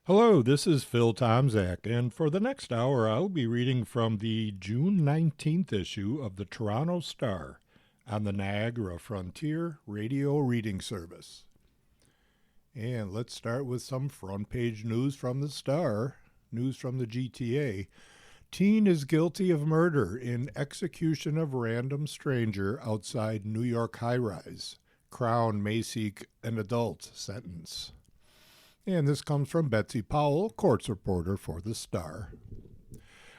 Hello, this is Phil Tomzak, and for the next hour, I'll be reading from the June 19th issue of the Toronto Star on the Niagara Frontier Radio Reading Service. And let's start with some front page news from the Star, news from the GTA. Teen is guilty of murder in execution of random stranger outside New York high-rise. Crown may seek an adult sentence. And this comes from Betsy Powell, courts reporter for The Star.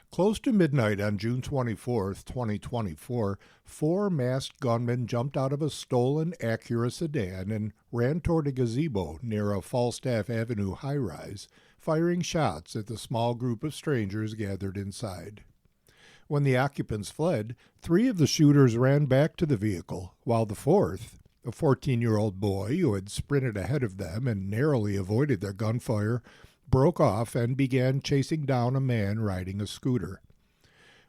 Close to midnight on June 24th, 2024, four masked gunmen jumped out of a stolen Acura sedan and ran toward a gazebo near a Falstaff Avenue high-rise, firing shots at the small group of strangers gathered inside. When the occupants fled, three of the shooters ran back to the vehicle, while the fourth, a 14-year-old boy who had sprinted ahead of them and narrowly avoided their gunfire, broke off and began chasing down a man riding a scooter.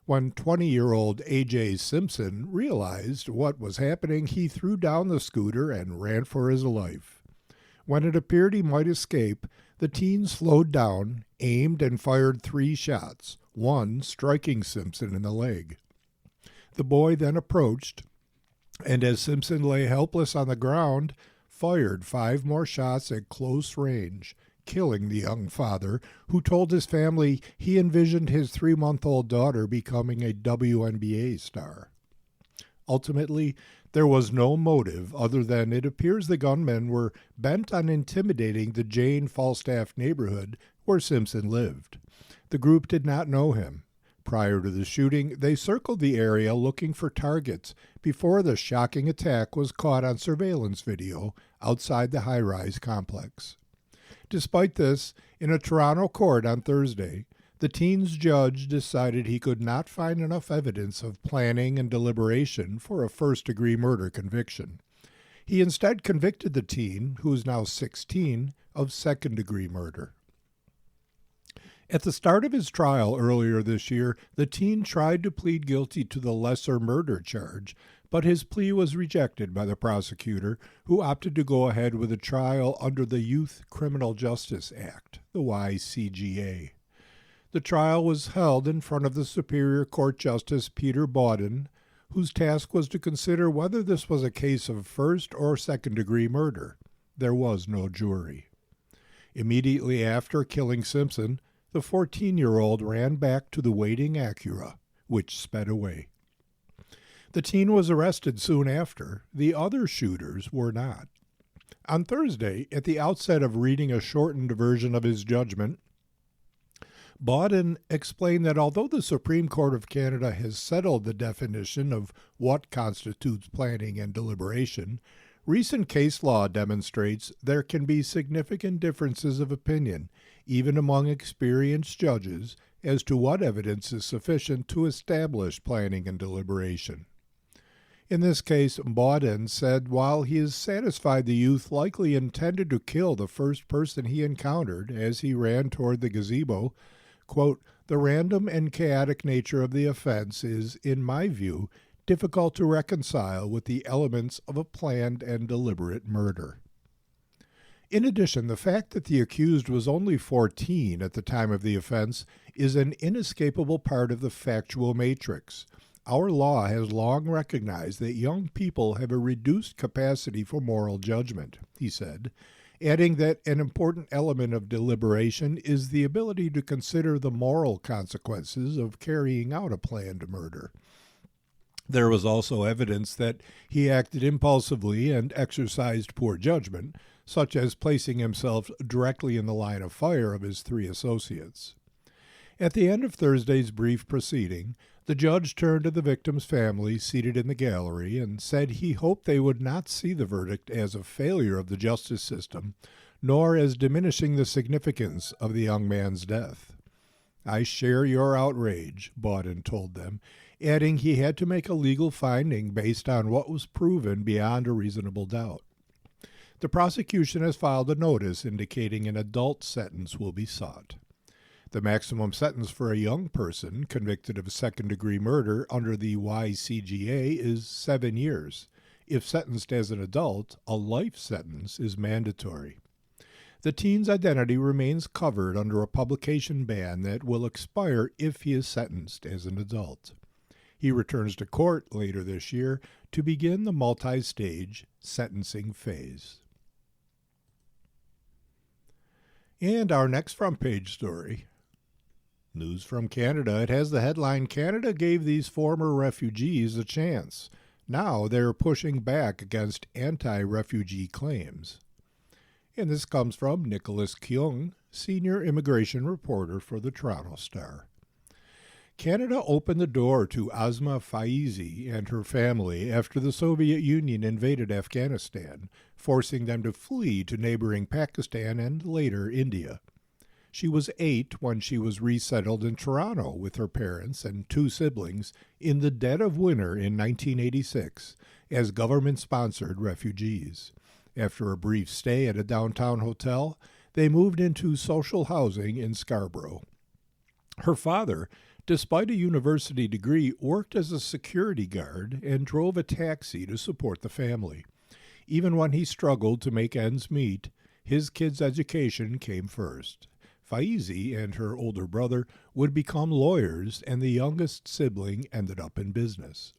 When 20-year-old A.J. Simpson realized what was happening, he threw down the scooter and ran for his life. When it appeared he might escape, the teen slowed down, aimed, and fired three shots, one striking Simpson in the leg. The boy then approached, and as Simpson lay helpless on the ground, fired five more shots at close range, killing the young father, who told his family he envisioned his 3-month-old daughter becoming a WNBA star. Ultimately, there was no motive other than it appears the gunmen were bent on intimidating the Jane Falstaff neighborhood where Simpson lived. The group did not know him. Prior to the shooting, they circled the area looking for targets before the shocking attack was caught on surveillance video outside the high-rise complex. Despite this, in a Toronto court on Thursday, the teen's judge decided he could not find enough evidence of planning and deliberation for a first-degree murder conviction. He instead convicted the teen, who is now 16, of second-degree murder. At the start of his trial earlier this year, the teen tried to plead guilty to the lesser murder charge, but his plea was rejected by the prosecutor, who opted to go ahead with a trial under the Youth Criminal Justice Act, the YCGA. The trial was held in front of the Superior Court Justice Peter Bawden, whose task was to consider whether this was a case of first or second-degree murder. There was no jury. Immediately after killing Simpson, the 14-year-old ran back to the waiting Acura, which sped away. The teen was arrested soon after. The other shooters were not. On Thursday, at the outset of reading a shortened version of his judgment, Bawden explained that although the Supreme Court of Canada has settled the definition of what constitutes planning and deliberation, recent case law demonstrates there can be significant differences of opinion, even among experienced judges, as to what evidence is sufficient to establish planning and deliberation. In this case, Bawden said while he is satisfied the youth likely intended to kill the first person he encountered as he ran toward the gazebo, quote, "The random and chaotic nature of the offense is, in my view, difficult to reconcile with the elements of a planned and deliberate murder." In addition, the fact that the accused was only 14 at the time of the offense is an inescapable part of the factual matrix. Our law has long recognized that young people have a reduced capacity for moral judgment, he said, adding that an important element of deliberation is the ability to consider the moral consequences of carrying out a planned murder. There was also evidence that he acted impulsively and exercised poor judgment, such as placing himself directly in the line of fire of his three associates. At the end of Thursday's brief proceeding, the judge turned to the victim's family seated in the gallery and said he hoped they would not see the verdict as a failure of the justice system, nor as diminishing the significance of the young man's death. "I share your outrage," Bawden told them, adding he had to make a legal finding based on what was proven beyond a reasonable doubt. The prosecution has filed a notice indicating an adult sentence will be sought. The maximum sentence for a young person convicted of second-degree murder under the YCGA is 7 years. If sentenced as an adult, a life sentence is mandatory. The teen's identity remains covered under a publication ban that will expire if he is sentenced as an adult. He returns to court later this year to begin the multi-stage sentencing phase. And our next front page story, news from Canada. It has the headline, Canada gave these former refugees a chance. Now they're pushing back against anti-refugee claims. And this comes from Nicholas Kyung, senior immigration reporter for the Toronto Star. Canada opened the door to Asma Faizi and her family after the Soviet Union invaded Afghanistan, forcing them to flee to neighboring Pakistan and later India. She was 8 when she was resettled in Toronto with her parents and 2 siblings in the dead of winter in 1986 as government-sponsored refugees. After a brief stay at a downtown hotel, they moved into social housing in Scarborough. Her father, despite a university degree, worked as a security guard and drove a taxi to support the family. Even when he struggled to make ends meet, his kids' education came first. Faizi and her older brother would become lawyers, and the youngest sibling ended up in business.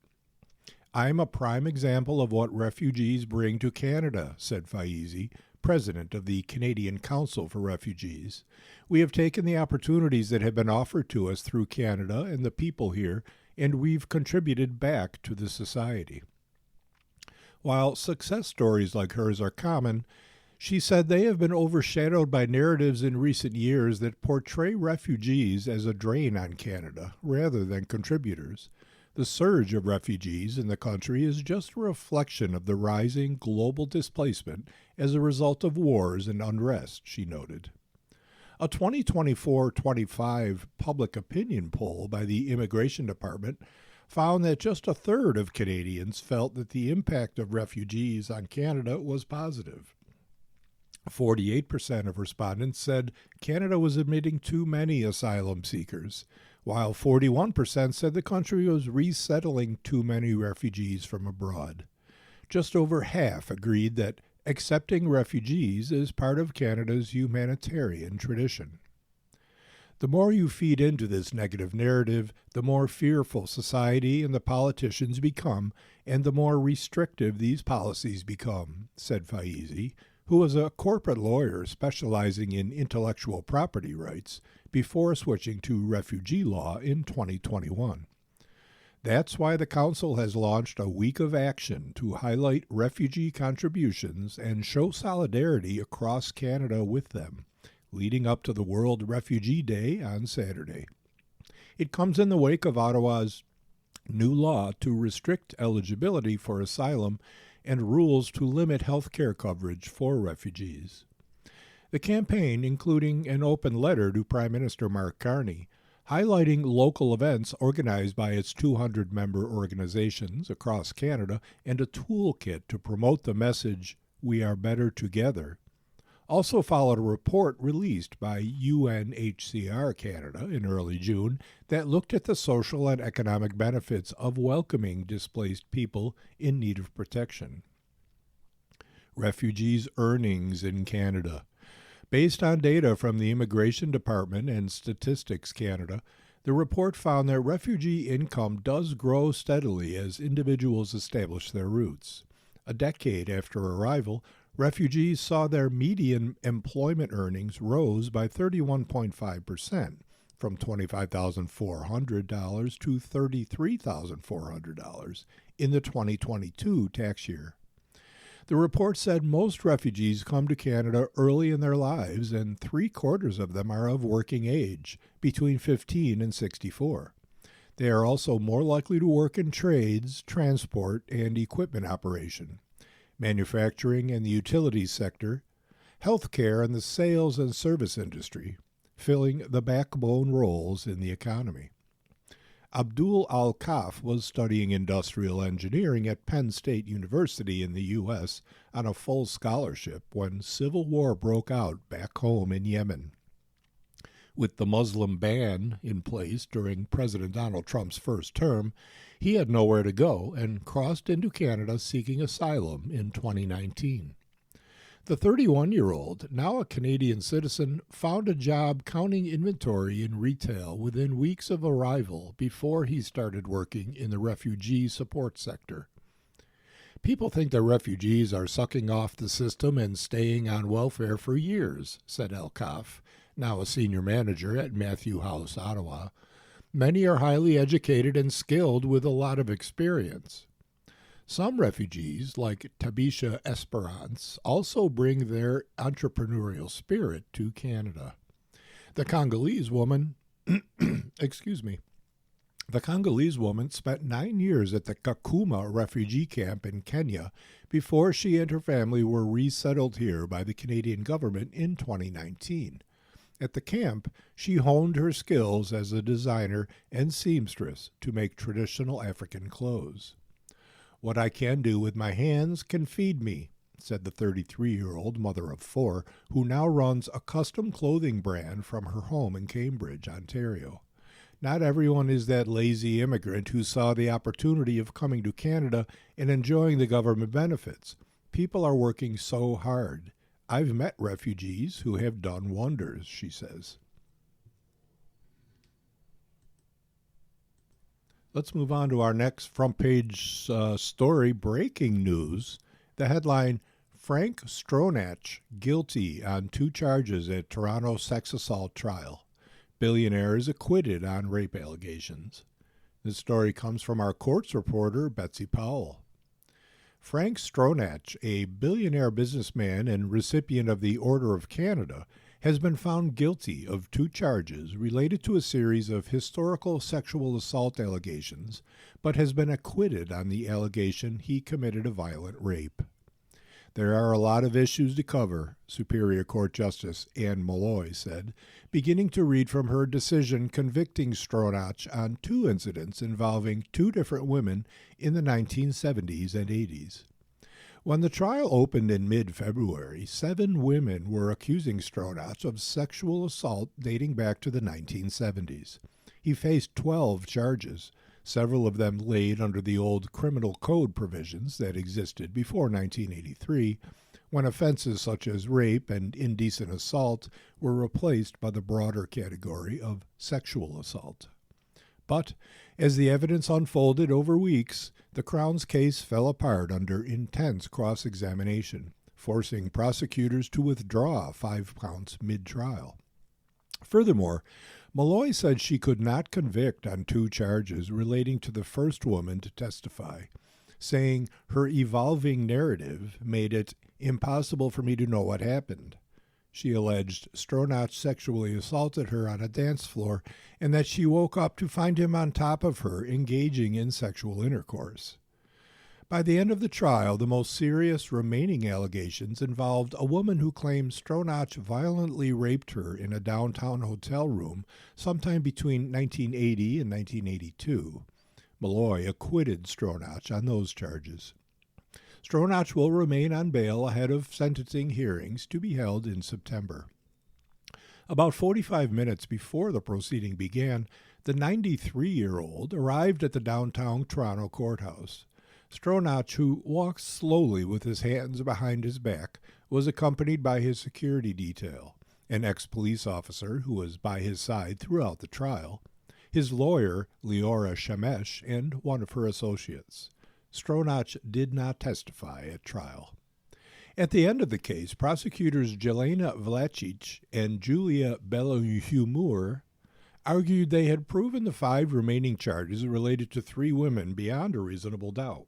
I'm a prime example of what refugees bring to Canada, said Faizi, president of the Canadian Council for Refugees. We have taken the opportunities that have been offered to us through Canada and the people here, and we've contributed back to the society. While success stories like hers are common, she said they have been overshadowed by narratives in recent years that portray refugees as a drain on Canada rather than contributors. The surge of refugees in the country is just a reflection of the rising global displacement as a result of wars and unrest, she noted. A 2024-25 public opinion poll by the Immigration Department found that just a third of Canadians felt that the impact of refugees on Canada was positive. 48% of respondents said Canada was admitting too many asylum seekers, while 41% said the country was resettling too many refugees from abroad. Just over half agreed that accepting refugees is part of Canada's humanitarian tradition. The more you feed into this negative narrative, the more fearful society and the politicians become, and the more restrictive these policies become, said Faizi, who was a corporate lawyer specializing in intellectual property rights before switching to refugee law in 2021. That's why the Council has launched a week of action to highlight refugee contributions and show solidarity across Canada with them, leading up to the World Refugee Day on Saturday. It comes in the wake of Ottawa's new law to restrict eligibility for asylum and rules to limit health care coverage for refugees. The campaign, including an open letter to Prime Minister Mark Carney, highlighting local events organized by its 200-member organizations across Canada and a toolkit to promote the message, "We are better together," also followed a report released by UNHCR Canada in early June that looked at the social and economic benefits of welcoming displaced people in need of protection. Refugees' earnings in Canada. Based on data from the Immigration Department and Statistics Canada, the report found that refugee income does grow steadily as individuals establish their roots. A decade after arrival, refugees saw their median employment earnings rose by 31.5%, from $25,400 to $33,400 in the 2022 tax year. The report said most refugees come to Canada early in their lives, and 3/4 of them are of working age, between 15 and 64. They are also more likely to work in trades, transport, and equipment operation, manufacturing and the utilities sector, healthcare, and the sales and service industry, filling the backbone roles in the economy. Abdul Al-Kaf was studying industrial engineering at Penn State University in the U.S. on a full scholarship when civil war broke out back home in Yemen. With the Muslim ban in place during President Donald Trump's first term, he had nowhere to go and crossed into Canada seeking asylum in 2019. The 31-year-old, now a Canadian citizen, found a job counting inventory in retail within weeks of arrival before he started working in the refugee support sector. People think that refugees are sucking off the system and staying on welfare for years, said Elkoff, now a senior manager at Matthew House, Ottawa. Many are highly educated and skilled with a lot of experience. Some refugees, like Tabisha Esperance, also bring their entrepreneurial spirit to Canada. The Congolese woman, The Congolese woman spent 9 years at the Kakuma refugee camp in Kenya before she and her family were resettled here by the Canadian government in 2019. At the camp, she honed her skills as a designer and seamstress to make traditional African clothes. What I can do with my hands can feed me, said the 33-year-old mother of 4, who now runs a custom clothing brand from her home in Cambridge, Ontario. Not everyone is that lazy immigrant who saw the opportunity of coming to Canada and enjoying the government benefits. People are working so hard. I've met refugees who have done wonders, she says. Let's move on to our next front page story, breaking news. The headline, Frank Stronach guilty on 2 charges at Toronto sex assault trial. Billionaire is acquitted on rape allegations. This story comes from our courts reporter, Betsy Powell. Frank Stronach, a billionaire businessman and recipient of the Order of Canada, has been found guilty of 2 charges related to a series of historical sexual assault allegations, but has been acquitted on the allegation he committed a violent rape. There are a lot of issues to cover, Superior Court Justice Anne Malloy said, beginning to read from her decision convicting Stronach on 2 incidents involving 2 different women in the 1970s and 80s. When the trial opened in mid-February, 7 women were accusing Stronach of sexual assault dating back to the 1970s. He faced 12 charges, several of them laid under the old criminal code provisions that existed before 1983, when offenses such as rape and indecent assault were replaced by the broader category of sexual assault. But as the evidence unfolded over weeks, the Crown's case fell apart under intense cross-examination, forcing prosecutors to withdraw 5 counts mid-trial. Furthermore, Malloy said she could not convict on 2 charges relating to the first woman to testify, saying her evolving narrative made it impossible for me to know what happened. She alleged Stronach sexually assaulted her on a dance floor and that she woke up to find him on top of her engaging in sexual intercourse. By the end of the trial, the most serious remaining allegations involved a woman who claimed Stronach violently raped her in a downtown hotel room sometime between 1980 and 1982. Malloy acquitted Stronach on those charges. Stronach will remain on bail ahead of sentencing hearings to be held in September. About 45 minutes before the proceeding began, the 93-year-old arrived at the downtown Toronto courthouse. Stronach, who walked slowly with his hands behind his back, was accompanied by his security detail, an ex-police officer who was by his side throughout the trial, his lawyer, Leora Shemesh, and one of her associates. Stronach did not testify at trial. At the end of the case, prosecutors Jelena Vlacic and Julia Belohumur argued they had proven the 5 remaining charges related to 3 women beyond a reasonable doubt,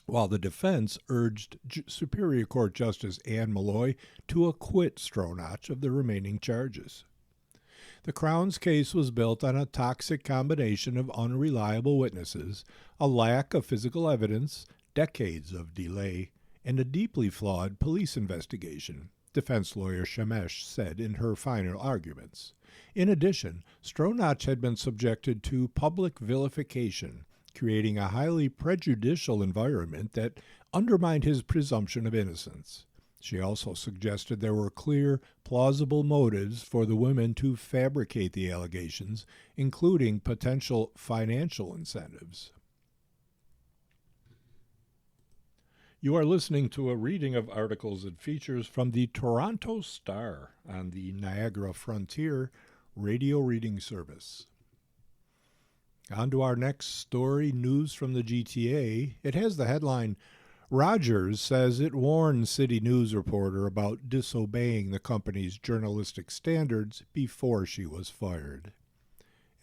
while the defense urged Superior Court Justice Anne Malloy to acquit Stronach of the remaining charges. The Crown's case was built on a toxic combination of unreliable witnesses, a lack of physical evidence, decades of delay, and a deeply flawed police investigation, defense lawyer Shemesh said in her final arguments. In addition, Stronach had been subjected to public vilification, creating a highly prejudicial environment that undermined his presumption of innocence. She also suggested there were clear, plausible motives for the women to fabricate the allegations, including potential financial incentives. You are listening to a reading of articles and features from the Toronto Star on the Niagara Frontier radio reading service. On to our next story, news from the GTA. It has the headline, Rogers says it warned City News reporter about disobeying the company's journalistic standards before she was fired.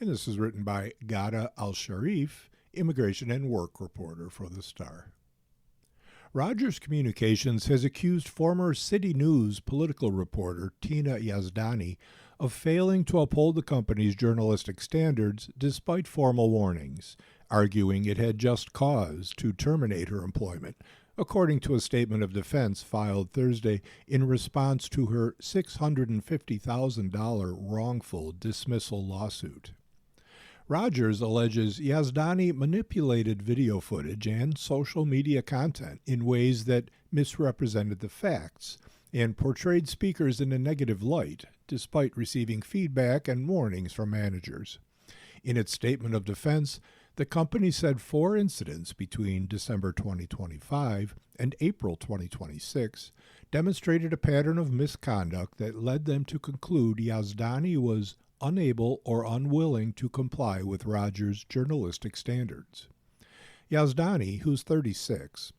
And this is written by Ghada Al-Sharif, immigration and work reporter for the Star. Rogers Communications has accused former City News political reporter Tina Yazdani of failing to uphold the company's journalistic standards despite formal warnings, arguing it had just cause to terminate her employment, according to a statement of defense filed Thursday in response to her $650,000 wrongful dismissal lawsuit. Rogers alleges Yazdani manipulated video footage and social media content in ways that misrepresented the facts and portrayed speakers in a negative light, despite receiving feedback and warnings from managers. In its statement of defense, the company said 4 incidents between December 2025 and April 2026 demonstrated a pattern of misconduct that led them to conclude Yazdani was unable or unwilling to comply with Rogers' journalistic standards. Yazdani, who's 36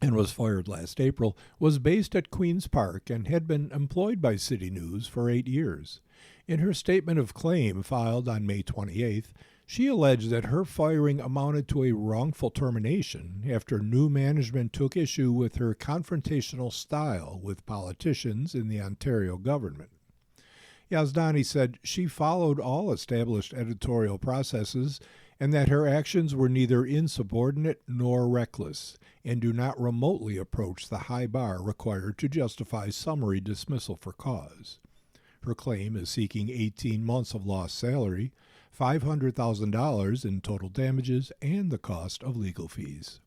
and was fired last April, was based at Queen's Park and had been employed by City News for 8 years. In her statement of claim filed on May 28th, she alleged that her firing amounted to a wrongful termination after new management took issue with her confrontational style with politicians in the Ontario government. Yazdani said she followed all established editorial processes and that her actions were neither insubordinate nor reckless and do not remotely approach the high bar required to justify summary dismissal for cause. Her claim is seeking 18 months of lost salary, $500,000 in total damages, and the cost of legal fees.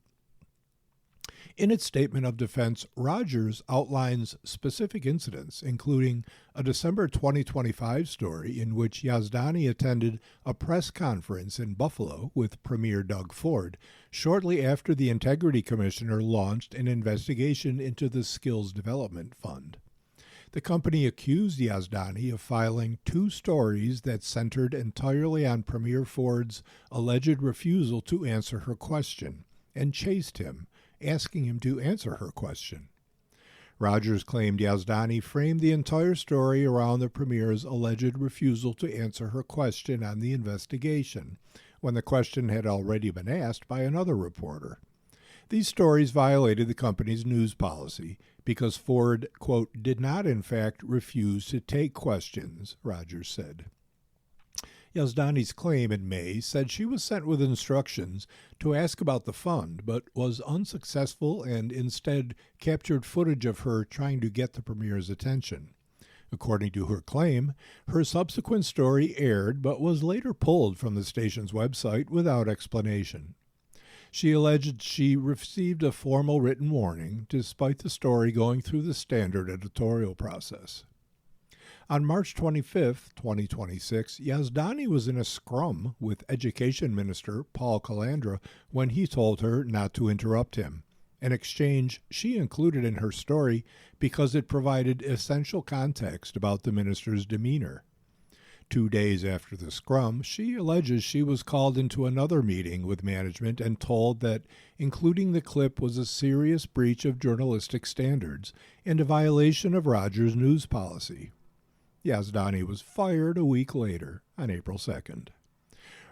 In its statement of defense, Rogers outlines specific incidents, including a December 2025 story in which Yazdani attended a press conference in Buffalo with Premier Doug Ford shortly after the Integrity Commissioner launched an investigation into the Skills Development Fund. The company accused Yazdani of filing 2 stories that centered entirely on Premier Ford's alleged refusal to answer her question, and chased him, asking him to answer her question. Rogers claimed Yazdani framed the entire story around the Premier's alleged refusal to answer her question on the investigation, when the question had already been asked by another reporter. These stories violated the company's news policy because Ford, quote, did not in fact refuse to take questions, Rogers said. Yazdani's claim in May said she was sent with instructions to ask about the fund, but was unsuccessful and instead captured footage of her trying to get the Premier's attention. According to her claim, her subsequent story aired but was later pulled from the station's website without explanation. She alleged she received a formal written warning, despite the story going through the standard editorial process. On March 25, 2026, Yazdani was in a scrum with Education Minister Paul Calandra when he told her not to interrupt him, an exchange she included in her story because it provided essential context about the minister's demeanor. 2 days after the scrum, she alleges she was called into another meeting with management and told that including the clip was a serious breach of journalistic standards and a violation of Rogers' news policy. Yazdani was fired a week later, on April 2nd.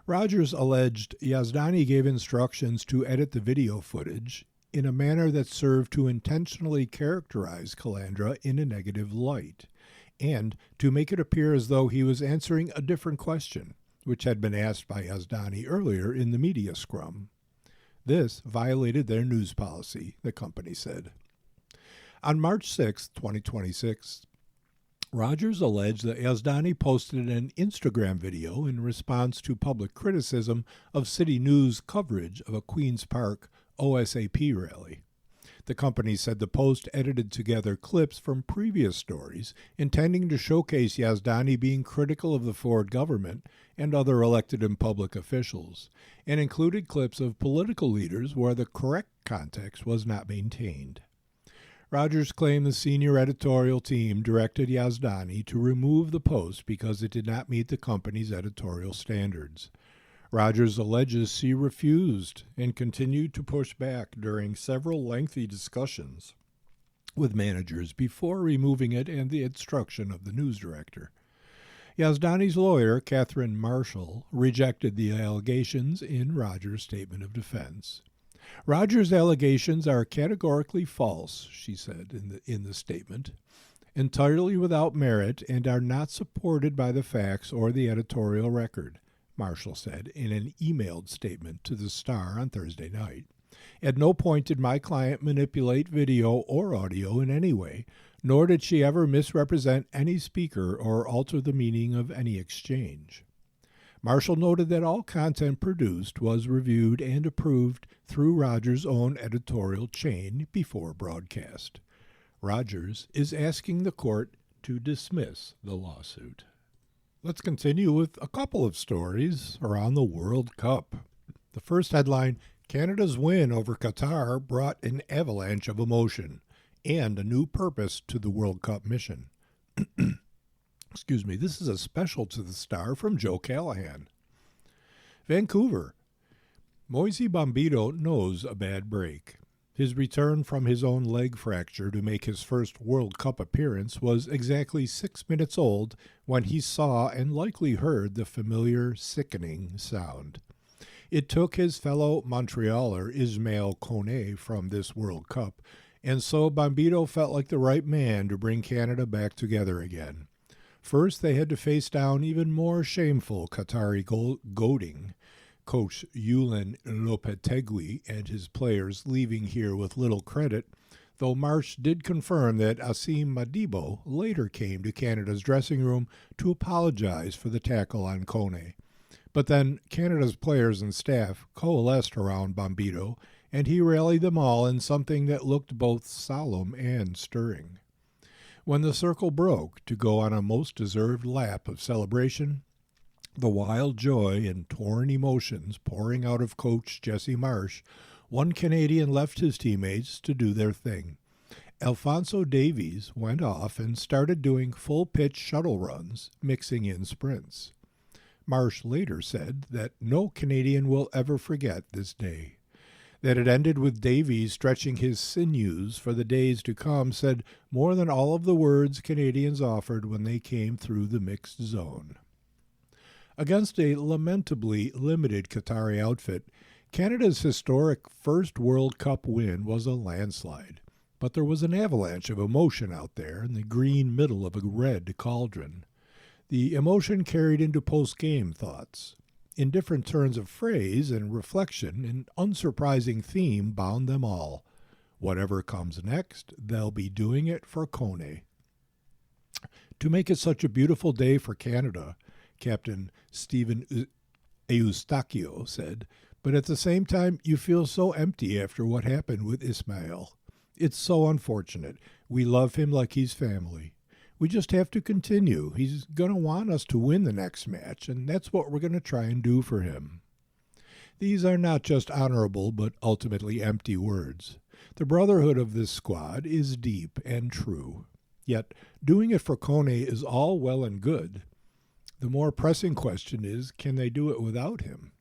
Rogers alleged Yazdani gave instructions to edit the video footage in a manner that served to intentionally characterize Calandra in a negative light, and to make it appear as though he was answering a different question, which had been asked by Yazdani earlier in the media scrum. This violated their news policy, the company said. On March 6, 2026, Rogers alleged that Yazdani posted an Instagram video in response to public criticism of City News coverage of a Queen's Park OSAP rally. The company said the post edited together clips from previous stories, intending to showcase Yazdani being critical of the Ford government and other elected and public officials, and included clips of political leaders where the correct context was not maintained. Rogers claimed the senior editorial team directed Yazdani to remove the post because it did not meet the company's editorial standards. Rogers alleges she refused and continued to push back during several lengthy discussions with managers before removing it and the instruction of the news director. Yazdani's lawyer, Catherine Marshall, rejected the allegations in Rogers' statement of defense. Rogers' allegations are categorically false, she said in the statement, entirely without merit and are not supported by the facts or the editorial record, Marshall said in an emailed statement to the Star on Thursday night. At no point did my client manipulate video or audio in any way, nor did she ever misrepresent any speaker or alter the meaning of any exchange. Marshall noted that all content produced was reviewed and approved through Rogers' own editorial chain before broadcast. Rogers is asking the court to dismiss the lawsuit. Let's continue with a couple of stories around the World Cup. The first headline, Canada's win over Qatar brought an avalanche of emotion and a new purpose to the World Cup mission. Excuse me, this is a special to the Star from Joe Callahan. Vancouver. Moise Bombito knows a bad break. His return from his own leg fracture to make his first World Cup appearance was exactly 6 minutes old when he saw and likely heard the familiar, sickening sound. It took his fellow Montrealer Ismail Kone from this World Cup, and so Bombito felt like the right man to bring Canada back together again. First, they had to face down even more shameful Qatari goading. Coach Yulen Lopetegui and his players leaving here with little credit, though Marsh did confirm that Asim Madibo later came to Canada's dressing room to apologize for the tackle on Kone. But then Canada's players and staff coalesced around Bombito, and he rallied them all in something that looked both solemn and stirring. When the circle broke to go on a most deserved lap of celebration, the wild joy and torn emotions pouring out of Coach Jesse Marsh, one Canadian left his teammates to do their thing. Alphonso Davies went off and started doing full-pitch shuttle runs, mixing in sprints. Marsh later said that no Canadian will ever forget this day. That it ended with Davies stretching his sinews for the days to come said more than all of the words Canadians offered when they came through the mixed zone. Against a lamentably limited Qatari outfit, Canada's historic first World Cup win was a landslide. But there was an avalanche of emotion out there in the green middle of a red cauldron. The emotion carried into post-game thoughts. In different turns of phrase and reflection, an unsurprising theme bound them all. Whatever comes next, they'll be doing it for Kone. To make it such a beautiful day for Canada, Captain Stephen Eustachio said, but at the same time, you feel so empty after what happened with Ismail. It's so unfortunate. We love him like he's family. We just have to continue. He's going to want us to win the next match, and that's what we're going to try and do for him. These are not just honorable, but ultimately empty words. The brotherhood of this squad is deep and true. Yet, doing it for Kone is all well and good. The more pressing question is, can they do it without him?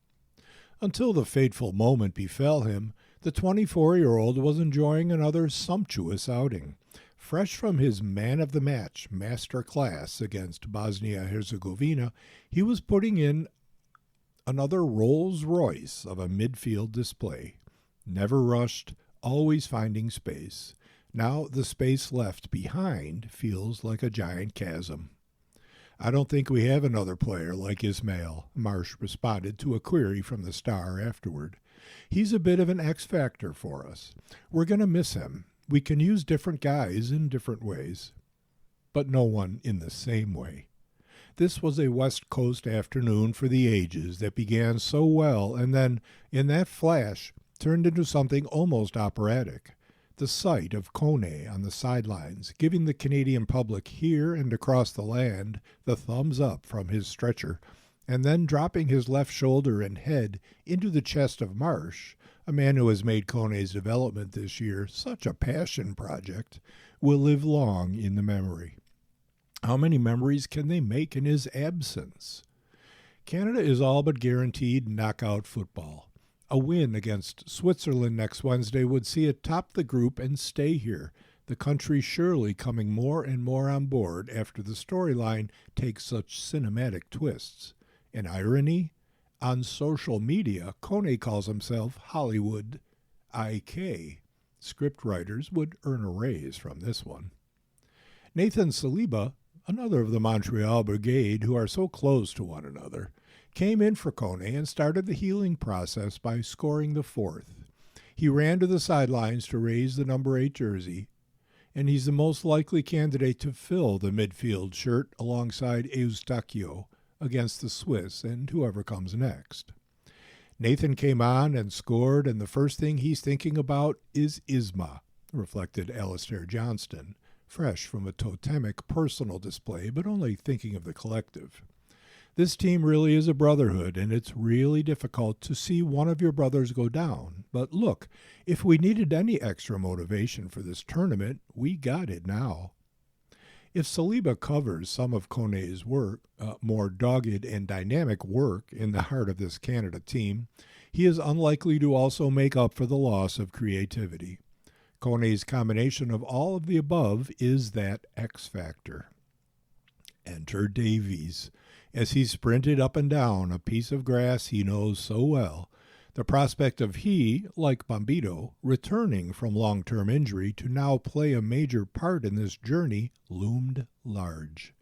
Until the fateful moment befell him, the 24-year-old was enjoying another sumptuous outing. Fresh from his man-of-the-match master class against Bosnia-Herzegovina, he was putting in another Rolls-Royce of a midfield display. Never rushed, always finding space. Now the space left behind feels like a giant chasm. I don't think we have another player like Ismail, Marsh responded to a query from the Star afterward. He's a bit of an X factor for us. We're going to miss him. We can use different guys in different ways, but no one in the same way. This was a West Coast afternoon for the ages that began so well and then, in that flash, turned into something almost operatic. The sight of Kone on the sidelines, giving the Canadian public here and across the land the thumbs up from his stretcher, and then dropping his left shoulder and head into the chest of Marsh, a man who has made Kone's development this year such a passion project, will live long in the memory. How many memories can they make in his absence? Canada is all but guaranteed knockout football. A win against Switzerland next Wednesday would see it top the group and stay here, the country surely coming more and more on board after the storyline takes such cinematic twists. An irony? On social media, Kone calls himself Hollywood IK. Scriptwriters would earn a raise from this one. Nathan Saliba, another of the Montreal Brigade who are so close to one another, came in for Kone and started the healing process by scoring the fourth. He ran to the sidelines to raise the number 8 jersey, and he's the most likely candidate to fill the midfield shirt alongside Eustachio against the Swiss and whoever comes next. Nathan came on and scored, and the first thing he's thinking about is Isma, reflected Alistair Johnston, fresh from a totemic personal display, but only thinking of the collective. This team really is a brotherhood, and it's really difficult to see one of your brothers go down. But look, if we needed any extra motivation for this tournament, we got it now. If Saliba covers some of Kone's work, more dogged and dynamic work in the heart of this Canada team, he is unlikely to also make up for the loss of creativity. Kone's combination of all of the above is that X factor. Enter Davies. As he sprinted up and down a piece of grass he knows so well, the prospect of he, like Bombito, returning from long-term injury to now play a major part in this journey loomed large.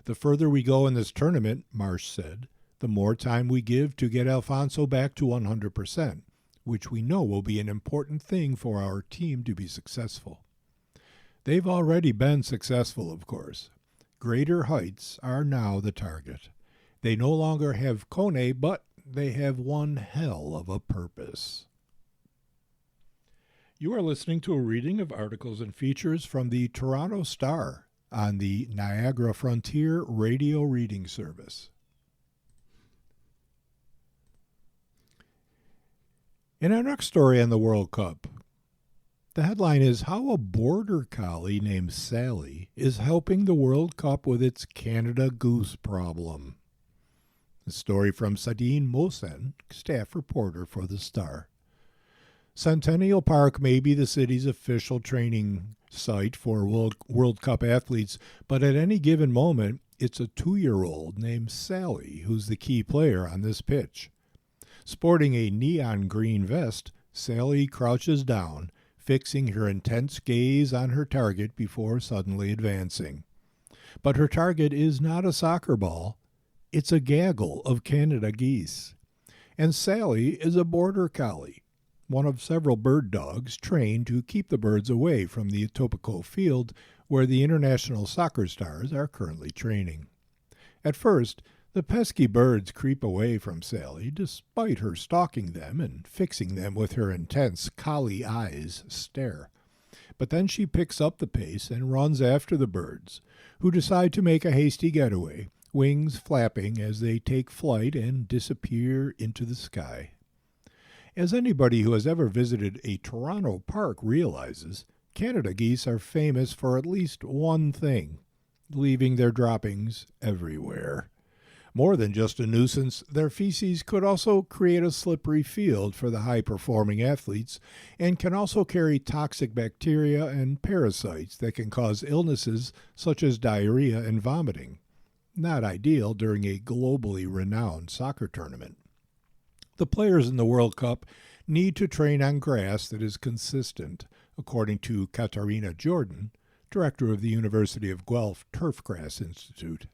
The further we go in this tournament, Marsh said, the more time we give to get Alfonso back to 100%, which we know will be an important thing for our team to be successful. They've already been successful, of course. Greater heights are now the target. They no longer have Kone, but they have one hell of a purpose. You are listening to a reading of articles and features from the Toronto Star on the Niagara Frontier Radio Reading Service. In our next story on the World Cup, the headline is How a Border Collie Named Sally is Helping the World Cup with its Canada Goose Problem. A story from Sadine Mohsen, staff reporter for The Star. Centennial Park may be the city's official training site for World Cup athletes, but at any given moment, it's a 2-year-old named Sally who's the key player on this pitch. Sporting a neon green vest, Sally crouches down, fixing her intense gaze on her target before suddenly advancing. But her target is not a soccer ball. It's a gaggle of Canada geese. And Sally is a border collie, one of several bird dogs trained to keep the birds away from the Etobicoke field where the international soccer stars are currently training. At first, the pesky birds creep away from Sally, despite her stalking them and fixing them with her intense collie eyes stare. But then she picks up the pace and runs after the birds, who decide to make a hasty getaway, wings flapping as they take flight and disappear into the sky. As anybody who has ever visited a Toronto park realizes, Canada geese are famous for at least one thing, leaving their droppings everywhere. More than just a nuisance, their feces could also create a slippery field for the high-performing athletes and can also carry toxic bacteria and parasites that can cause illnesses such as diarrhea and vomiting. Not ideal during a globally renowned soccer tournament. The players in the World Cup need to train on grass that is consistent, according to Katarina Jordan, director of the University of Guelph Turfgrass Institute.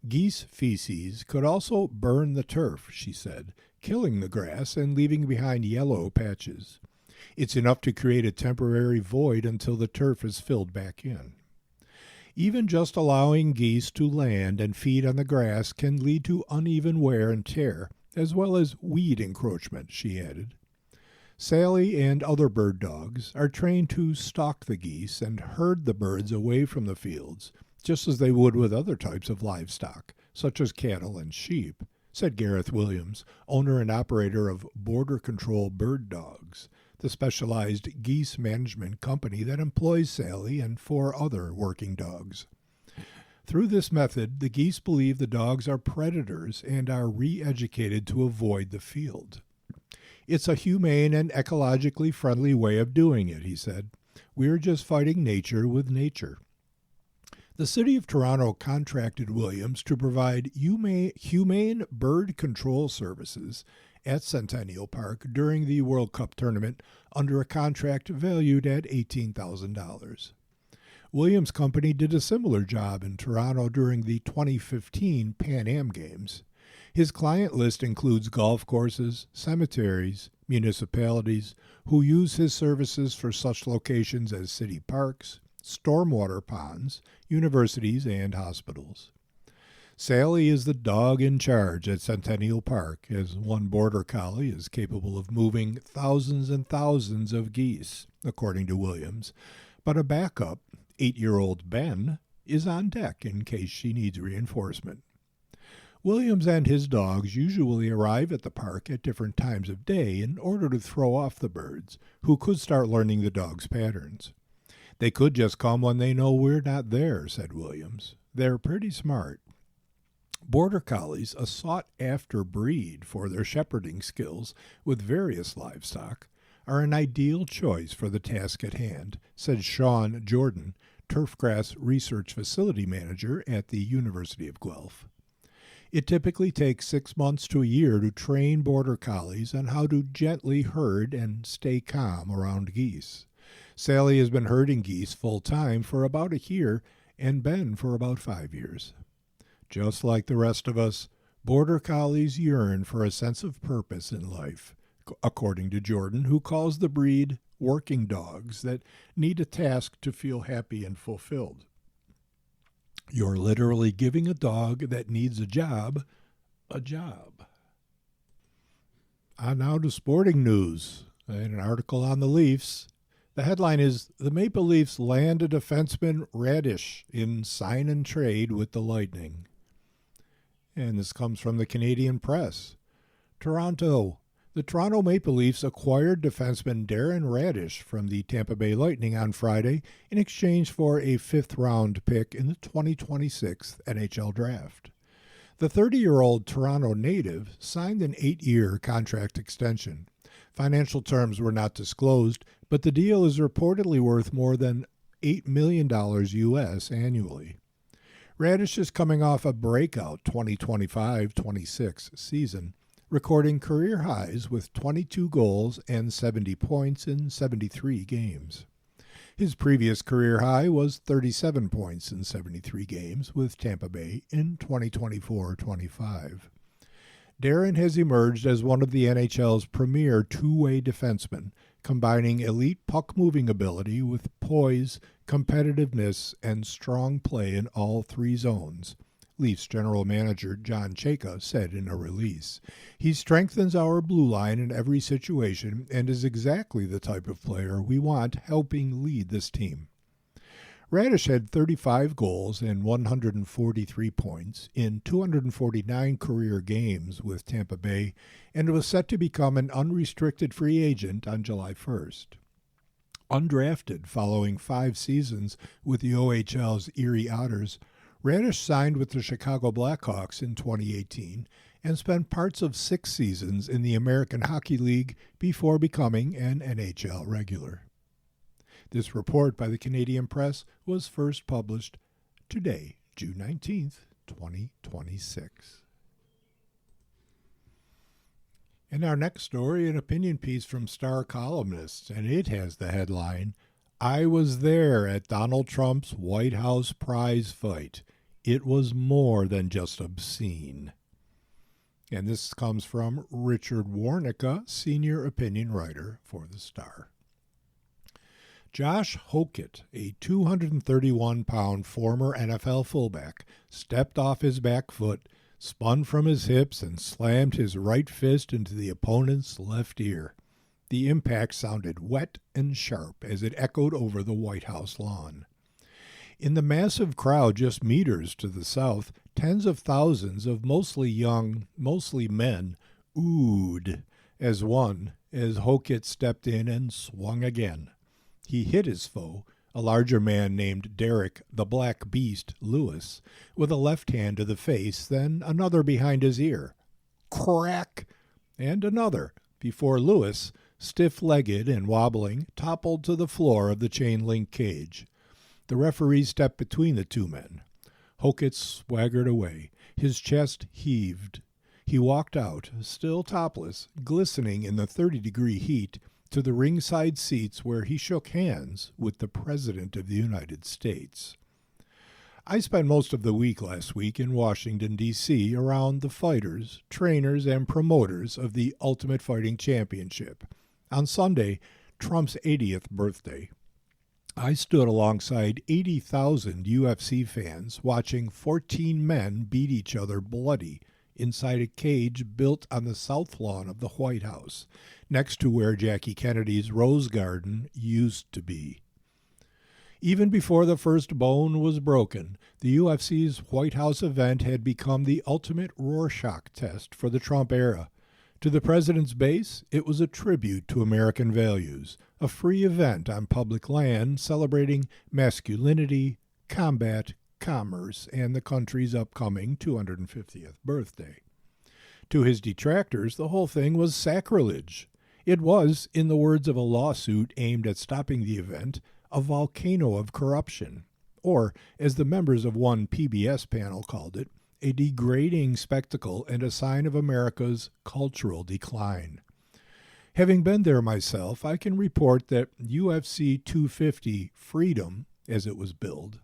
Geese feces could also burn the turf, she said, killing the grass and leaving behind yellow patches. It's enough to create a temporary void until the turf is filled back in. Even just allowing geese to land and feed on the grass can lead to uneven wear and tear, as well as weed encroachment, she added. Sally and other bird dogs are trained to stalk the geese and herd the birds away from the fields, just as they would with other types of livestock, such as cattle and sheep. said Gareth Williams, owner and operator of Border Control Bird Dogs, the specialized geese management company that employs Sally and 4 other working dogs. Through this method, the geese believe the dogs are predators and are re-educated to avoid the field. It's a humane and ecologically friendly way of doing it, he said. We're just fighting nature with nature. The City of Toronto contracted Williams to provide humane bird control services at Centennial Park during the World Cup tournament under a contract valued at $18,000. Williams' company did a similar job in Toronto during the 2015 Pan Am Games. His client list includes golf courses, cemeteries, municipalities who use his services for such locations as city parks, stormwater ponds, universities, and hospitals. Sally is the dog in charge at Centennial Park, as one border collie is capable of moving thousands and thousands of geese, according to Williams. But a backup, 8-year-old Ben, is on deck in case she needs reinforcement. Williams and his dogs usually arrive at the park at different times of day in order to throw off the birds, who could start learning the dog's patterns. They could just come when they know we're not there, said Williams. They're pretty smart. Border Collies, a sought-after breed for their shepherding skills with various livestock, are an ideal choice for the task at hand, said Sean Jordan, Turfgrass Research Facility Manager at the University of Guelph. It typically takes 6 months to a year to train Border Collies on how to gently herd and stay calm around geese. Sally has been herding geese full-time for about a year and Ben for about 5 years. Just like the rest of us, Border Collies yearn for a sense of purpose in life, according to Jordan, who calls the breed working dogs that need a task to feel happy and fulfilled. You're literally giving a dog that needs a job. Now to sporting news. In an article on the Leafs, the headline is, The Maple Leafs land a defenseman Radish in sign and trade with the Lightning. And this comes from the Canadian Press. Toronto. The Toronto Maple Leafs acquired defenseman Darren Radish from the Tampa Bay Lightning on Friday in exchange for a 5th-round pick in the 2026 NHL Draft. The 30-year-old Toronto native signed an 8-year contract extension. Financial terms were not disclosed, but the deal is reportedly worth more than $8 million U.S. annually. Radish is coming off a breakout 2025-26 season, recording career highs with 22 goals and 70 points in 73 games. His previous career high was 37 points in 73 games with Tampa Bay in 2024-25. Darren has emerged as one of the NHL's premier two-way defensemen, combining elite puck-moving ability with poise, competitiveness, and strong play in all 3 zones, Leafs general manager John Chayka said in a release. He strengthens our blue line in every situation and is exactly the type of player we want helping lead this team. Radish had 35 goals and 143 points in 249 career games with Tampa Bay and was set to become an unrestricted free agent on July 1st. Undrafted following 5 seasons with the OHL's Erie Otters, Radish signed with the Chicago Blackhawks in 2018 and spent parts of 6 seasons in the American Hockey League before becoming an NHL regular. This report by the Canadian Press was first published today, June 19th, 2026. In our next story, an opinion piece from Star columnists, and it has the headline, I was there at Donald Trump's White House prize fight. It was more than just obscene. And this comes from Richard Warnica, senior opinion writer for the Star. Josh Hokett, a 231-pound former NFL fullback, stepped off his back foot, spun from his hips, and slammed his right fist into the opponent's left ear. The impact sounded wet and sharp as it echoed over the White House lawn. In the massive crowd just meters to the south, tens of thousands of mostly young, mostly men, oohed as Hokit stepped in and swung again. He hit his foe, a larger man named Derek the Black Beast Lewis, with a left hand to the face, then another behind his ear. Crack! And another, before Lewis, stiff-legged and wobbling, toppled to the floor of the chain-link cage. The referee stepped between the two men. Hokit swaggered away. His chest heaved. He walked out, still topless, glistening in the 30-degree heat, to the ringside seats where he shook hands with the President of the United States. I spent most of the week last week in Washington, D.C., around the fighters, trainers, and promoters of the Ultimate Fighting Championship. On Sunday, Trump's 80th birthday, I stood alongside 80,000 UFC fans watching 14 men beat each other bloody inside a cage built on the south lawn of the White House, next to where Jackie Kennedy's Rose Garden used to be. Even before the first bone was broken, the UFC's White House event had become the ultimate Rorschach test for the Trump era. To the president's base, it was a tribute to American values, a free event on public land celebrating masculinity, combat, commerce, and the country's upcoming 250th birthday. To his detractors, the whole thing was sacrilege. It was, in the words of a lawsuit aimed at stopping the event, a volcano of corruption, or, as the members of one PBS panel called it, a degrading spectacle and a sign of America's cultural decline. Having been there myself, I can report that UFC 250 Freedom, as it was billed,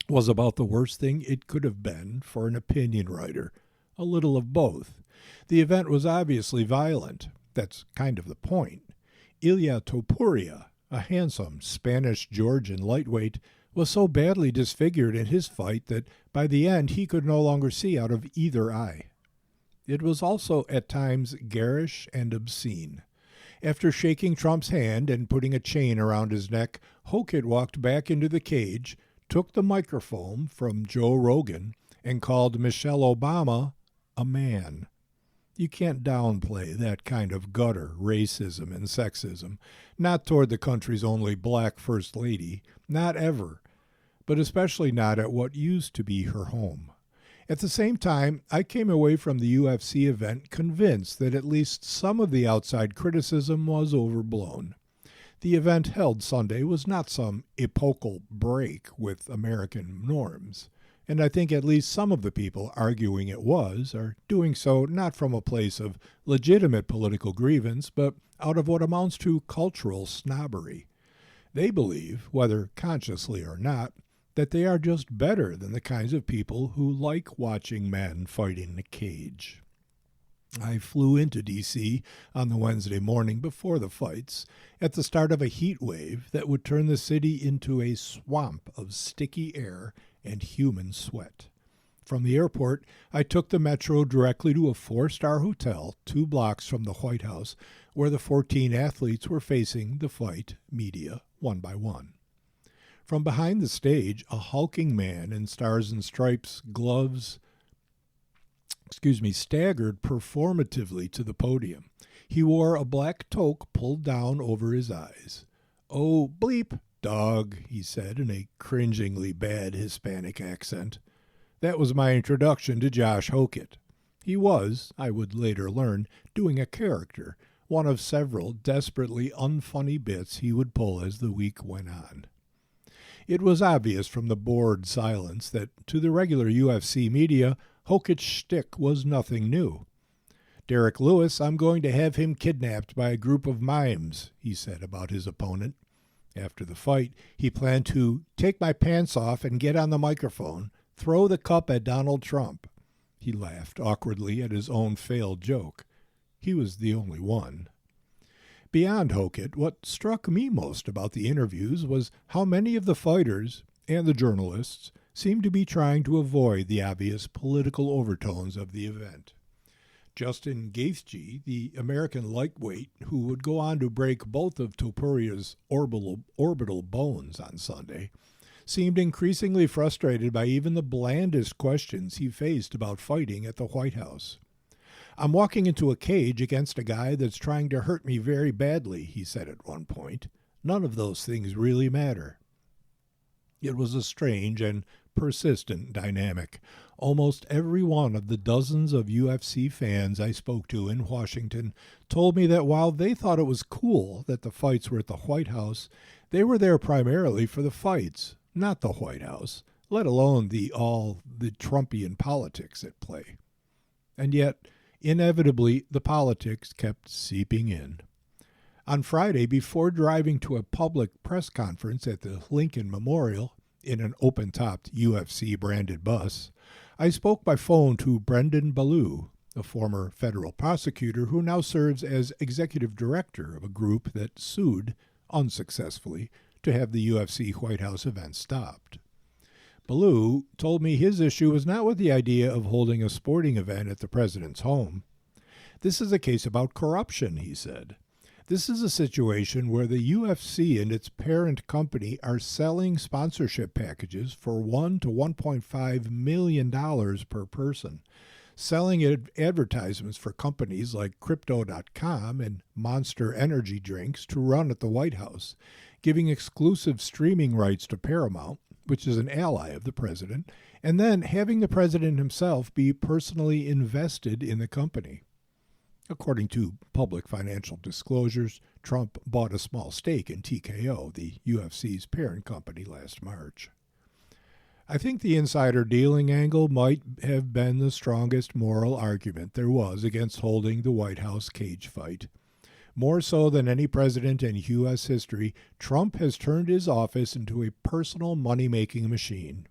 was about the worst thing it could have been for an opinion writer. A little of both. The event was obviously violent. That's kind of the point. Ilia Topuria, a handsome Spanish-Georgian lightweight, was so badly disfigured in his fight that by the end he could no longer see out of either eye. It was also at times garish and obscene. After shaking Trump's hand and putting a chain around his neck, Hokit walked back into the cage, took the microphone from Joe Rogan, and called Michelle Obama a man. You can't downplay that kind of gutter racism and sexism, not toward the country's only black first lady, not ever, but especially not at what used to be her home. At the same time, I came away from the UFC event convinced that at least some of the outside criticism was overblown. The event held Sunday was not some epochal break with American norms, and I think at least some of the people arguing it was are doing so not from a place of legitimate political grievance, but out of what amounts to cultural snobbery. They believe, whether consciously or not, that they are just better than the kinds of people who like watching men fight in a cage. I flew into D.C. on the Wednesday morning before the fights, at the start of a heat wave that would turn the city into a swamp of sticky air and human sweat. From the airport, I took the metro directly to a 4-star hotel 2 blocks from the White House, where the 14 athletes were facing the fight media one by one. From behind the stage, a hulking man in Stars and Stripes gloves staggered performatively to the podium. He wore a black toque pulled down over his eyes. "Oh, bleep, dog," he said in a cringingly bad Hispanic accent. That was my introduction to Josh Hokit. He was, I would later learn, doing a character, one of several desperately unfunny bits he would pull as the week went on. It was obvious from the bored silence that, to the regular UFC media, Hokit's shtick was nothing new. "Derek Lewis, I'm going to have him kidnapped by a group of mimes," he said about his opponent. After the fight, he planned to take my pants off and get on the microphone, throw the cup at Donald Trump. He laughed awkwardly at his own failed joke. He was the only one. Beyond Hokit, what struck me most about the interviews was how many of the fighters and the journalists seemed to be trying to avoid the obvious political overtones of the event. Justin Gaethje, the American lightweight who would go on to break both of Topuria's orbital bones on Sunday, seemed increasingly frustrated by even the blandest questions he faced about fighting at the White House. "I'm walking into a cage against a guy that's trying to hurt me very badly," he said at one point. "None of those things really matter." It was a strange and persistent dynamic. Almost every one of the dozens of UFC fans I spoke to in Washington told me that while they thought it was cool that the fights were at the White House, they were there primarily for the fights, not the White House, let alone the Trumpian politics at play. And yet, inevitably, the politics kept seeping in. On Friday, before driving to a public press conference at the Lincoln Memorial in an open-topped UFC-branded bus, I spoke by phone to Brendan Ballou, a former federal prosecutor who now serves as executive director of a group that sued, unsuccessfully, to have the UFC White House event stopped. Ballou told me his issue was not with the idea of holding a sporting event at the president's home. "This is a case about corruption," he said. "This is a situation where the UFC and its parent company are selling sponsorship packages for $1 to $1.5 million per person, selling advertisements for companies like Crypto.com and Monster Energy drinks to run at the White House, giving exclusive streaming rights to Paramount, which is an ally of the president, and then having the president himself be personally invested in the company." According to public financial disclosures, Trump bought a small stake in TKO, the UFC's parent company, last March. I think the insider dealing angle might have been the strongest moral argument there was against holding the White House cage fight. More so than any president in U.S. history, Trump has turned his office into a personal money-making machine.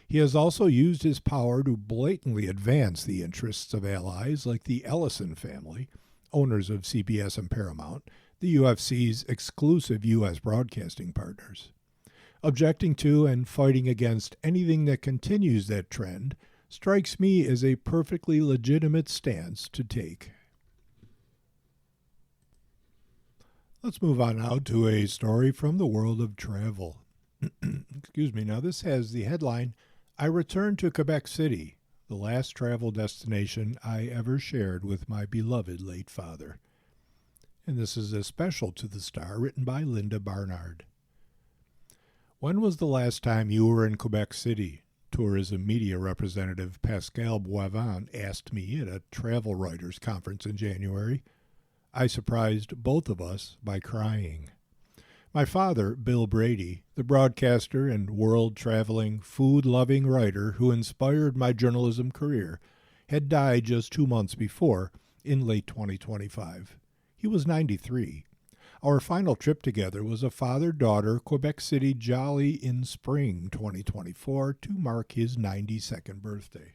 He has also used his power to blatantly advance the interests of allies like the Ellison family, owners of CBS and Paramount, the UFC's exclusive U.S. broadcasting partners. Objecting to and fighting against anything that continues that trend strikes me as a perfectly legitimate stance to take. Let's move on now to a story from the world of travel. Excuse me. Now, this has the headline, "I returned to Quebec City, the last travel destination I ever shared with my beloved late father." And this is a special to the Star written by Linda Barnard. "When was the last time you were in Quebec City?" Tourism media representative Pascal Boivin asked me at a travel writers conference in January. I surprised both of us by crying. My father, Bill Brady, the broadcaster and world-traveling, food-loving writer who inspired my journalism career, had died just 2 months before, in late 2025. He was 93. Our final trip together was a father-daughter Quebec City jolly in spring 2024 to mark his 92nd birthday.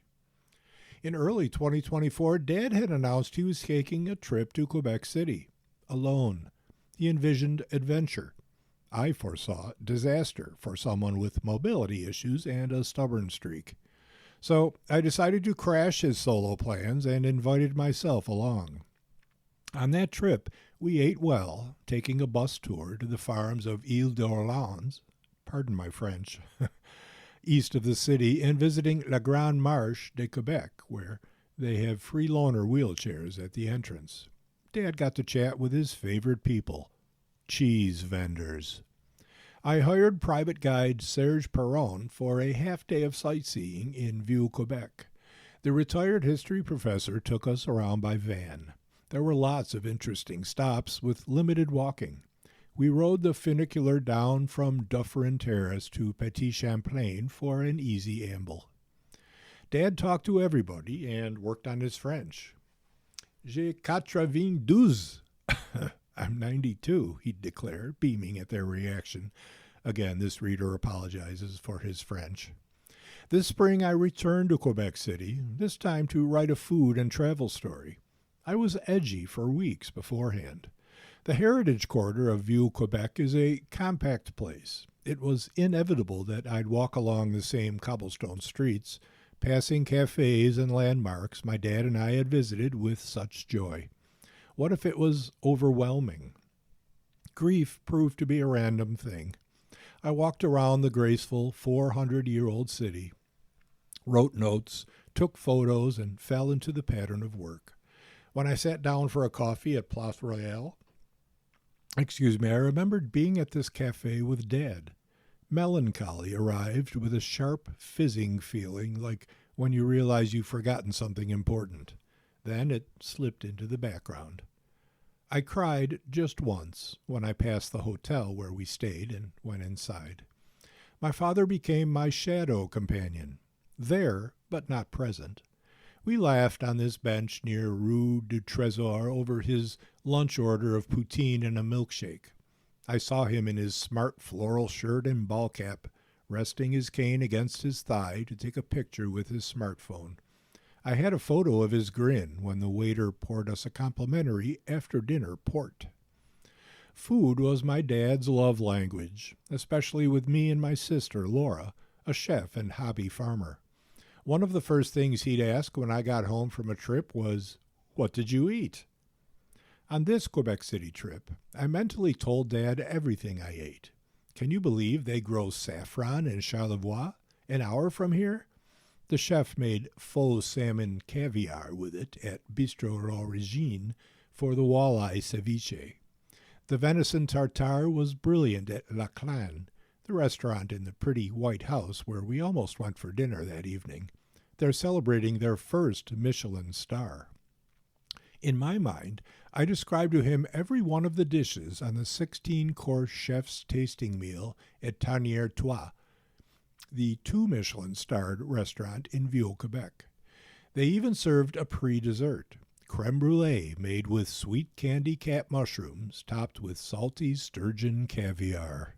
In early 2024, Dad had announced he was taking a trip to Quebec City, alone. He envisioned adventure. I foresaw disaster for someone with mobility issues and a stubborn streak. So I decided to crash his solo plans and invited myself along. On that trip, we ate well, taking a bus tour to the farms of Ile d'Orléans, pardon my French, east of the city, and visiting La Grande Marche de Quebec, where they have free loaner wheelchairs at the entrance. Dad got to chat with his favorite people, cheese vendors. I hired private guide Serge Perron for a half-day of sightseeing in Vieux-Quebec. The retired history professor took us around by van. There were lots of interesting stops with limited walking. We rode the funicular down from Dufferin Terrace to Petit Champlain for an easy amble. Dad talked to everybody and worked on his French. J'ai 92. I'm 92, he declared, beaming at their reaction. Again, this reader apologizes for his French. This spring I returned to Quebec City, this time to write a food and travel story. I was edgy for weeks beforehand. The heritage quarter of Vieux-Quebec is a compact place. It was inevitable that I'd walk along the same cobblestone streets, passing cafes and landmarks my dad and I had visited with such joy. What if it was overwhelming? Grief proved to be a random thing. I walked around the graceful 400-year-old city, wrote notes, took photos, and fell into the pattern of work. When I sat down for a coffee at Place Royale, I remembered being at this cafe with Dad. Melancholy arrived with a sharp, fizzing feeling, like when you realize you've forgotten something important. Then it slipped into the background. I cried just once when I passed the hotel where we stayed and went inside. My father became my shadow companion, there but not present. We laughed on this bench near Rue du Trésor over his lunch order of poutine and a milkshake. I saw him in his smart floral shirt and ball cap, resting his cane against his thigh to take a picture with his smartphone. I had a photo of his grin when the waiter poured us a complimentary after-dinner port. Food was my dad's love language, especially with me and my sister, Laura, a chef and hobby farmer. One of the first things he'd ask when I got home from a trip was, "What did you eat?" On this Quebec City trip, I mentally told Dad everything I ate. Can you believe they grow saffron in Charlevoix, an hour from here? The chef made faux salmon caviar with it at Bistro Origine for the walleye ceviche. The venison tartare was brilliant at La Clan, the restaurant in the pretty white house where we almost went for dinner that evening. They're celebrating their first Michelin star. In my mind, I described to him every one of the dishes on the 16-course chef's tasting meal at Tanière-Trois, the 2 Michelin-starred restaurant in Vieux-Quebec. They even served a pre-dessert, creme brulee made with sweet candy cat mushrooms topped with salty sturgeon caviar.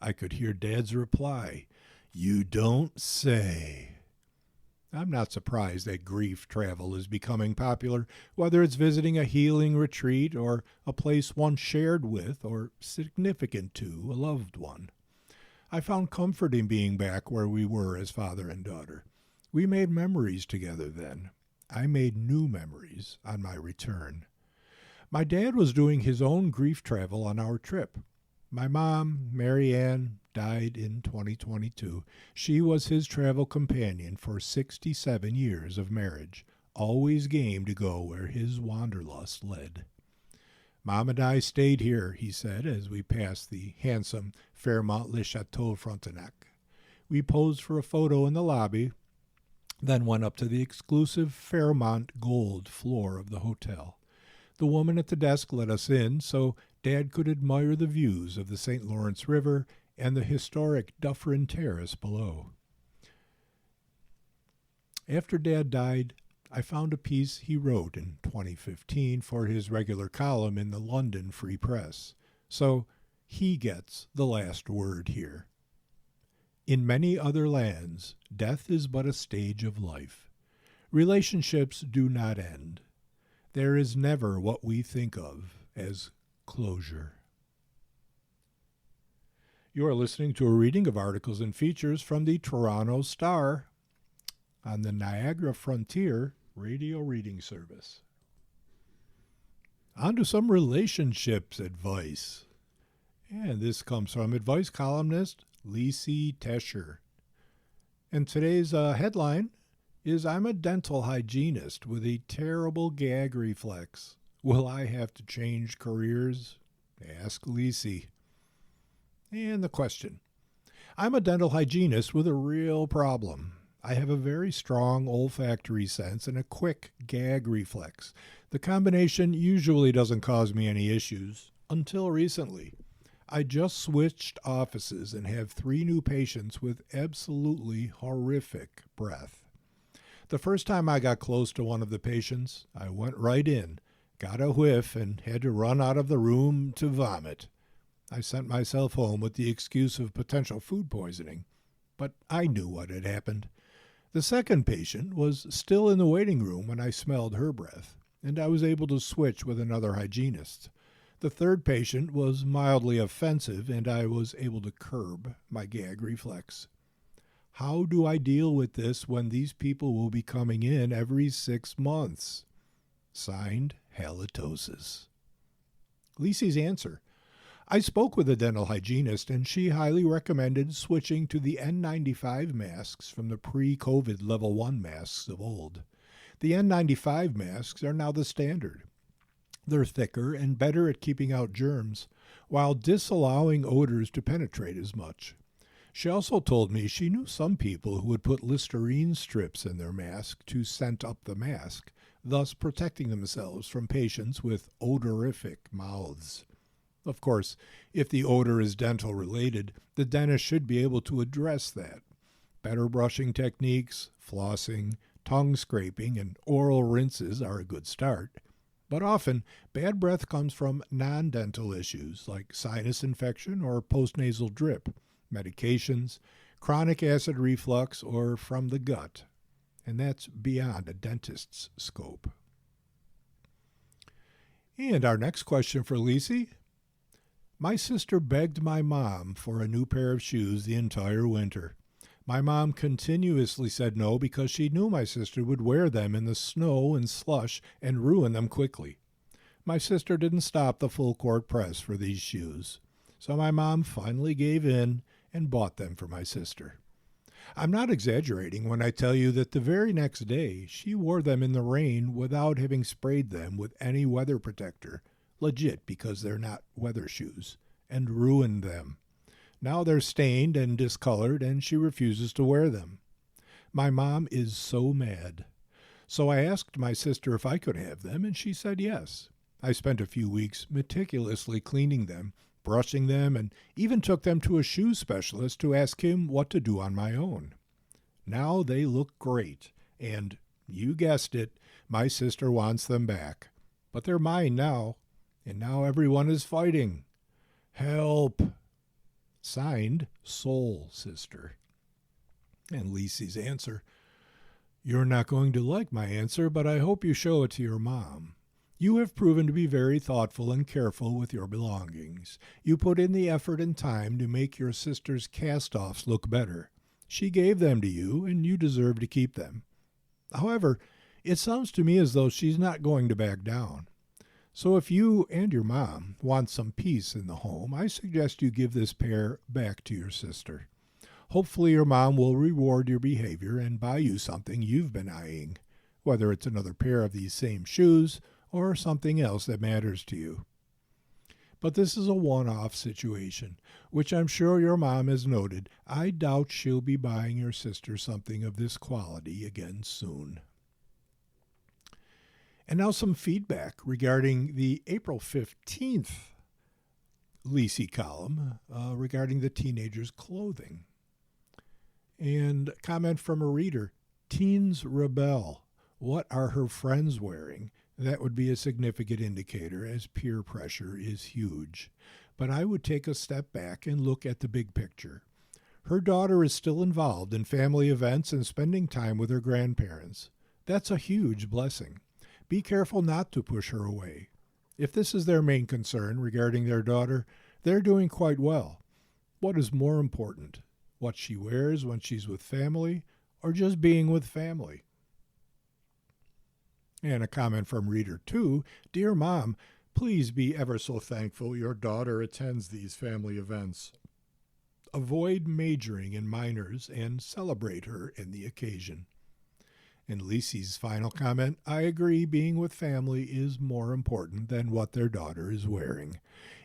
I could hear Dad's reply, "You don't say." I'm not surprised that grief travel is becoming popular, whether it's visiting a healing retreat or a place one shared with or significant to a loved one. I found comfort in being back where we were as father and daughter. We made memories together then. I made new memories on my return. My dad was doing his own grief travel on our trip. My mom, Mary Ann, died in 2022. She was his travel companion for 67 years of marriage, always game to go where his wanderlust led. "Mom and I stayed here," he said, as we passed the handsome Fairmont Le Chateau Frontenac. We posed for a photo in the lobby, then went up to the exclusive Fairmont Gold floor of the hotel. The woman at the desk let us in so Dad could admire the views of the St. Lawrence River and the historic Dufferin Terrace below. After Dad died, I found a piece he wrote in 2015 for his regular column in the London Free Press. So he gets the last word here. In many other lands, death is but a stage of life. Relationships do not end. There is never what we think of as closure. You are listening to a reading of articles and features from the Toronto Star on the Niagara Frontier Radio Reading Service. On to some relationships advice. And this comes from advice columnist Lisi Tesher. And today's headline is, "I'm a dental hygienist with a terrible gag reflex. Will I have to change careers?" Ask Lisi. And the question: I'm a dental hygienist with a real problem. I have a very strong olfactory sense and a quick gag reflex. The combination usually doesn't cause me any issues until recently. I just switched offices and have 3 new patients with absolutely horrific breath. The first time I got close to one of the patients, I went right in, got a whiff, and had to run out of the room to vomit. I sent myself home with the excuse of potential food poisoning, but I knew what had happened. The second patient was still in the waiting room when I smelled her breath, and I was able to switch with another hygienist. The third patient was mildly offensive, and I was able to curb my gag reflex. How do I deal with this when these people will be coming in every 6 months? Signed, Halitosis. Lisi's answer: I spoke with a dental hygienist, and she highly recommended switching to the N95 masks from the pre-COVID level 1 masks of old. The N95 masks are now the standard. They're thicker and better at keeping out germs, while disallowing odors to penetrate as much. She also told me she knew some people who would put Listerine strips in their mask to scent up the mask, thus protecting themselves from patients with odorific mouths. Of course, if the odor is dental related, the dentist should be able to address that. Better brushing techniques, flossing, tongue scraping, and oral rinses are a good start. But often, bad breath comes from non-dental issues like sinus infection or postnasal drip, medications, chronic acid reflux, or from the gut. And that's beyond a dentist's scope. And our next question for Lisi. My sister begged my mom for a new pair of shoes the entire winter. My mom continuously said no because she knew my sister would wear them in the snow and slush and ruin them quickly. My sister didn't stop the full court press for these shoes, so my mom finally gave in and bought them for my sister. I'm not exaggerating when I tell you that the very next day she wore them in the rain without having sprayed them with any weather protector, legit because they're not weather shoes, and ruined them. Now they're stained and discolored, and she refuses to wear them. My mom is so mad. So I asked my sister if I could have them, and she said yes. I spent a few weeks meticulously cleaning them, brushing them, and even took them to a shoe specialist to ask him what to do on my own. Now they look great, and, you guessed it, my sister wants them back. But they're mine now, and now everyone is fighting. Help! Signed, Soul Sister. And Lisi's answer, you're not going to like my answer, but I hope you show it to your mom. You have proven to be very thoughtful and careful with your belongings. You put in the effort and time to make your sister's cast-offs look better. She gave them to you, and you deserve to keep them. However, it sounds to me as though she's not going to back down. So if you and your mom want some peace in the home, I suggest you give this pair back to your sister. Hopefully your mom will reward your behavior and buy you something you've been eyeing, whether it's another pair of these same shoes or something else that matters to you. But this is a one-off situation, which I'm sure your mom has noted. I doubt she'll be buying your sister something of this quality again soon. And now some feedback regarding the April 15th Lisi column regarding the teenagers' clothing. And a comment from a reader, teens rebel. What are her friends wearing? That would be a significant indicator, as peer pressure is huge. But I would take a step back and look at the big picture. Her daughter is still involved in family events and spending time with her grandparents. That's a huge blessing. Be careful not to push her away. If this is their main concern regarding their daughter, they're doing quite well. What is more important, what she wears when she's with family, or just being with family? And a comment from reader 2, Dear Mom, please be ever so thankful your daughter attends these family events. Avoid majoring in minors and celebrate her in the occasion. And Lisi's final comment, I agree being with family is more important than what their daughter is wearing.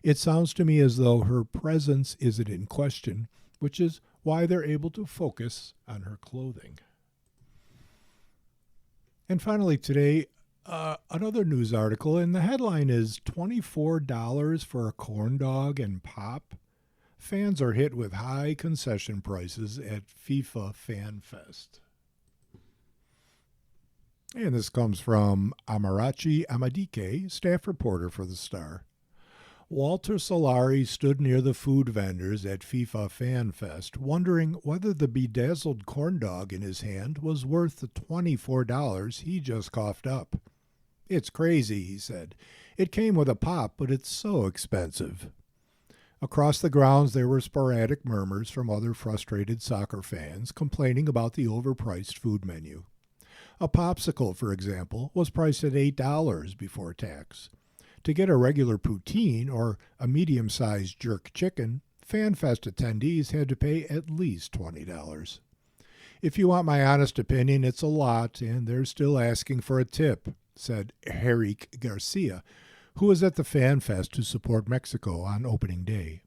It sounds to me as though her presence isn't in question, which is why they're able to focus on her clothing. And finally today, another news article, and the headline is $24 for a corn dog and pop. Fans are hit with high concession prices at FIFA Fan Fest. And this comes from Amarachi Amadike, staff reporter for the Star. Walter Solari stood near the food vendors at FIFA Fan Fest, wondering whether the bedazzled corn dog in his hand was worth the $24 he just coughed up. It's crazy, he said. It came with a pop, but it's so expensive. Across the grounds there were sporadic murmurs from other frustrated soccer fans complaining about the overpriced food menu. A popsicle, for example, was priced at $8 before tax. To get a regular poutine or a medium-sized jerk chicken, FanFest attendees had to pay at least $20. If you want my honest opinion, it's a lot, and they're still asking for a tip, said Eric Garcia, who was at the FanFest to support Mexico on opening day.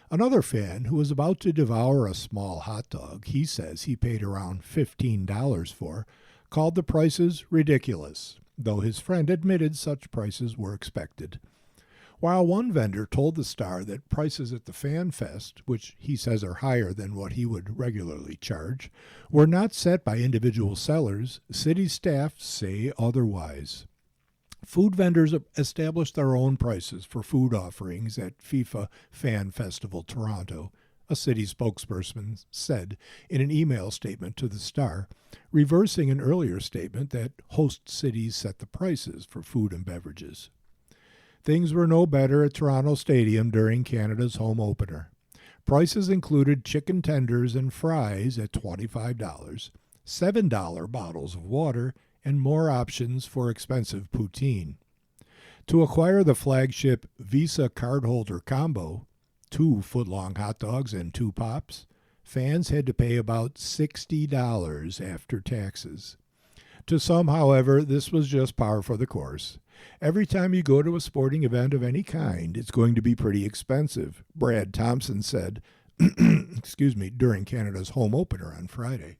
Another fan who was about to devour a small hot dog he says he paid around $15 for called the prices ridiculous, though his friend admitted such prices were expected. While one vendor told the Star that prices at the FanFest, which he says are higher than what he would regularly charge, were not set by individual sellers, city staff say otherwise. Food vendors established their own prices for food offerings at FIFA Fan Festival Toronto, a city spokesperson said in an email statement to the Star, reversing an earlier statement that host cities set the prices for food and beverages. Things were no better at Toronto Stadium during Canada's home opener. Prices included chicken tenders and fries at $25, $7 bottles of water, and more options for expensive poutine. To acquire the flagship Visa cardholder combo, 2 foot-long hot dogs and 2 pops, fans had to pay about $60 after taxes. To some, however, this was just par for the course. Every time you go to a sporting event of any kind, it's going to be pretty expensive, Brad Thompson said during Canada's home opener on Friday.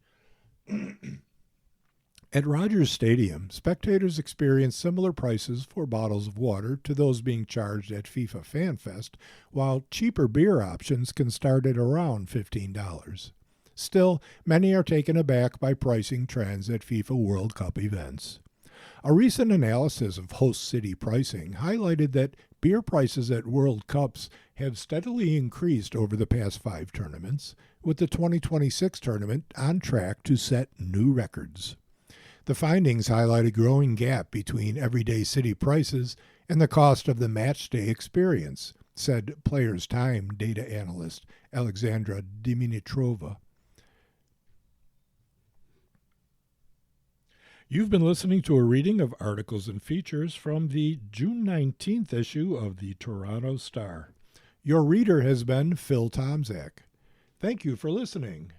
At Rogers Stadium, spectators experienced similar prices for bottles of water to those being charged at FIFA FanFest, while cheaper beer options can start at around $15. Still, many are taken aback by pricing trends at FIFA World Cup events. A recent analysis of host city pricing highlighted that beer prices at World Cups have steadily increased over the past 5 tournaments, with the 2026 tournament on track to set new records. The findings highlight a growing gap between everyday city prices and the cost of the matchday experience, said Players Time data analyst Alexandra Dimitrova. You've been listening to a reading of articles and features from the June 19th issue of the Toronto Star. Your reader has been Phil Tomczak. Thank you for listening.